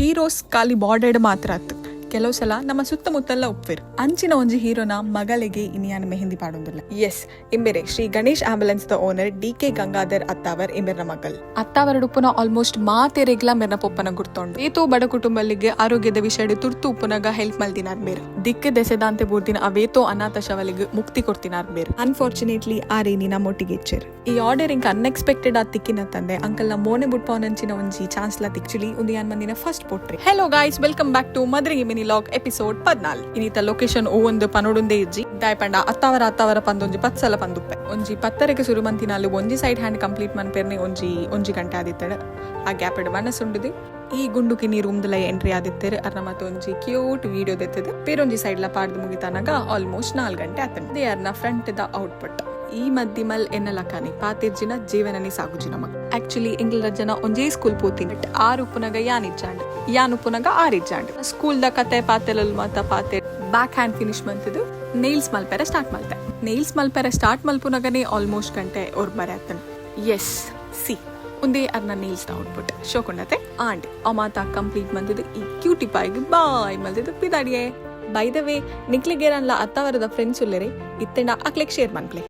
Heroes ಖಾಲಿ ಬಾರ್ಡರ್ಡ್ ಮಾತ್ರ ಆತು. ಕೆಲವು ಸಲ ನಮ್ಮ ಸುತ್ತಮುತ್ತಲ್ಲ ಉಪ್ಪಿರು ಅಂಚಿನ ಒಂಜಿ ಹೀರೋನ ಮಗಳಿಗೆ ಇನಿಯಾನ ಮೆಹಂದಿ ಪಾಡೊಂದಿಲ್ಲ. ಎಸ್ ಇಂಬೆರೆ ಶ್ರೀ ಗಣೇಶ್ ಆಂಬುಲೆನ್ಸ್ ದ ಓನರ್ ಡಿ.ಕೆ. ಗಂಗಾಧರ್ ಅತ್ತಾವರ್ ಇಂಬೆರ್ನ ಮಗಲ್ ಅತ್ತಾವರಡು ಉಪ್ಪುನ ಆಲ್ಮೋಸ್ಟ್ ಮಾತೆರೆಗ್ಲ ಮೆರ್ನ ಪೊಪ್ಪನ ಗುರ್ತೊಂಡು ಏತೋ ಬಡ ಕುಟುಂಬಲ್ಲಿಗೆ ಆರೋಗ್ಯದ ವಿಷಯ ತುರ್ತು ಉಪ್ಪುನಗ ಹೆಲ್ಪ್ ಮಲ್ದಿನಾರ್ ಬೇರ್ ದಿಕ್ಕೆ ದೆಸೆದಾಂತೆ ಬೂರ್ದಿನ ಅವೇತೋ ಅನಾಥ ಶವಲಿಗೆ ಮುಕ್ತಿ ಕೊಡ್ತಿನಾರ್ ಬೇರ್. ಅನ್ಫಾರ್ಚುನೇಟ್ಲಿ ಆ ರೀನಿ ನಮ್ಮೊಟ್ಟಿಗೆ ಇಚ್ಚರ್ ಈ ಆರ್ಡರ್ ಇಂಕ ಅನ್ಎಕ್ಸ್ಪೆಕ್ಟೆಡ್ ಆದ ತಿಕ್ಕಿನ ತಂದೆ ಅಂಕಲ್ ನ ಮೋನೆ ಬುಟ್ಪವನಂಚಿನ ಒಂಜಿ ಚಾನ್ಸ್ ಲ ತಿಕ್ಚುಲಿ ಒಂದು ಯಾನ್ ಮಂದಿನ first poetry. Hello guys, welcome back to ಮದ್ರಿಗೆ ಮಿನಿ ಲಾಗ್ ಎಪಿಸೋಡ್ 14. ಇನ್ನಿತ ಲೊಕೇಶನ್ ಒಂದು ಪನೋಡುಂದೇ ಇಜ್ಜಿ ದಾಯಪಂಡ ಅತ್ತಾವರ ಪಂದೊಂಜಿ 10 ಸಲ ಪಂದುಪ್ಪೆ ಒಂಜಿ 10ಕ್ಕೆ ಶುರು ಮಂತಿನಾಲು ಒಂಜಿ ಸೈಡ್ ಹ್ಯಾಂಡ್ ಕಂಪ್ಲೀಟ್ ಮನ್ಪೇರ್ನೆ ಒಂಜಿ ಗಂಟೆ ಆದಿತ್ತಡ. ಆ ಗ್ಯಾಪ್ ಇಡ್ ಮನಸ್ಸುಂಡುದು ಈ ಗುಂಡುಕಿ ನೀ ರೂಮ್ದಲ ಎಂಟ್ರಿ ಆದಿತ್ತೇರು ಅರ್ನ ಮತ್ತೊಂಜಿ ಕ್ಯೂಟ್ ವಿಡಿಯೋ ದೆತ್ತದು ಬೇರೊಂಜಿ ಸೈಡ್ ಲ ಪಾಡ್ದು ಮುಗಿತಾನಾಗ ಆಲ್ಮೋಸ್ಟ್ 4 ಗಂಟೆ ಆತಂಡ. ದೇ ಅರ್ನ ಫ್ರಂಟ್ ದ ಔಟ್ಪುಟ್ ಈ ಮದ್ದಿಮಲ್ ಎನ್ನಲಕಾನಿ ಪಾತಿರ್ಜಿನ ಜೀವನನಿ ಸಾಗುಜಿನ ಮಗ. ಆಕ್ಚುಲಿ ಇಂಗ್ಲರ ಜನ ಒಂಜೇ ಸ್ಕೂಲ್ ಪೋತಿನ 6 ಉಪ್ಪುನಗ ಯಾನ್ ಉಪ್ಪುನಗ 6 ಇಜ್ಜಾಂಡ್ ಸ್ಕೂಲ್ ದ ಕತೆ ಪಾತೆಲಲ್ ಮಾತ ಪಾತೆ ಬ್ಯಾಕ್ ಹ್ಯಾಂಡ್ ಫಿನಿಶ್ ಮಂತದು ನೇಲ್ಸ್ ಮಲ್ಪೆರೆ ಸ್ಟಾರ್ಟ್ ಮಲ್ಪುನಗನೆ ಆಲ್ಮೋಸ್ಟ್ ಗಂಟೆ ಅವ್ರ ಬರೆ ಆತನ. ಎಸ್ ಸಿ ಒಂದೇ ಅರ್ನ ನೇಲ್ಸ್ ದ ಔಟ್ಪುಟ್ ಶೋಕೊಂಡತೆ ಆಂಡ್ ಆ ಮಾತ ಕಂಪ್ಲೀಟ್ ಮಂತದು ಈ ಕ್ಯೂಟಿ ಪಾಯಿಗೆ ಬಾಯ್ ಮಲ್ದಿದ್ದು ಪಿದಾಡಿಯೇ. ಬೈ ದ ವೇ ನಿಕ್ಲಿಗೇರನ್ಲ ಅತ್ತಾವರದ ಫ್ರೆಂಡ್ಸ್ ಉಲ್ಲೆರೆ ಇತ್ತೆಂಡ ಅಕ್ಲೆಕ್ ಶೇರ್ ಮನ್ಪ್ಲೆ.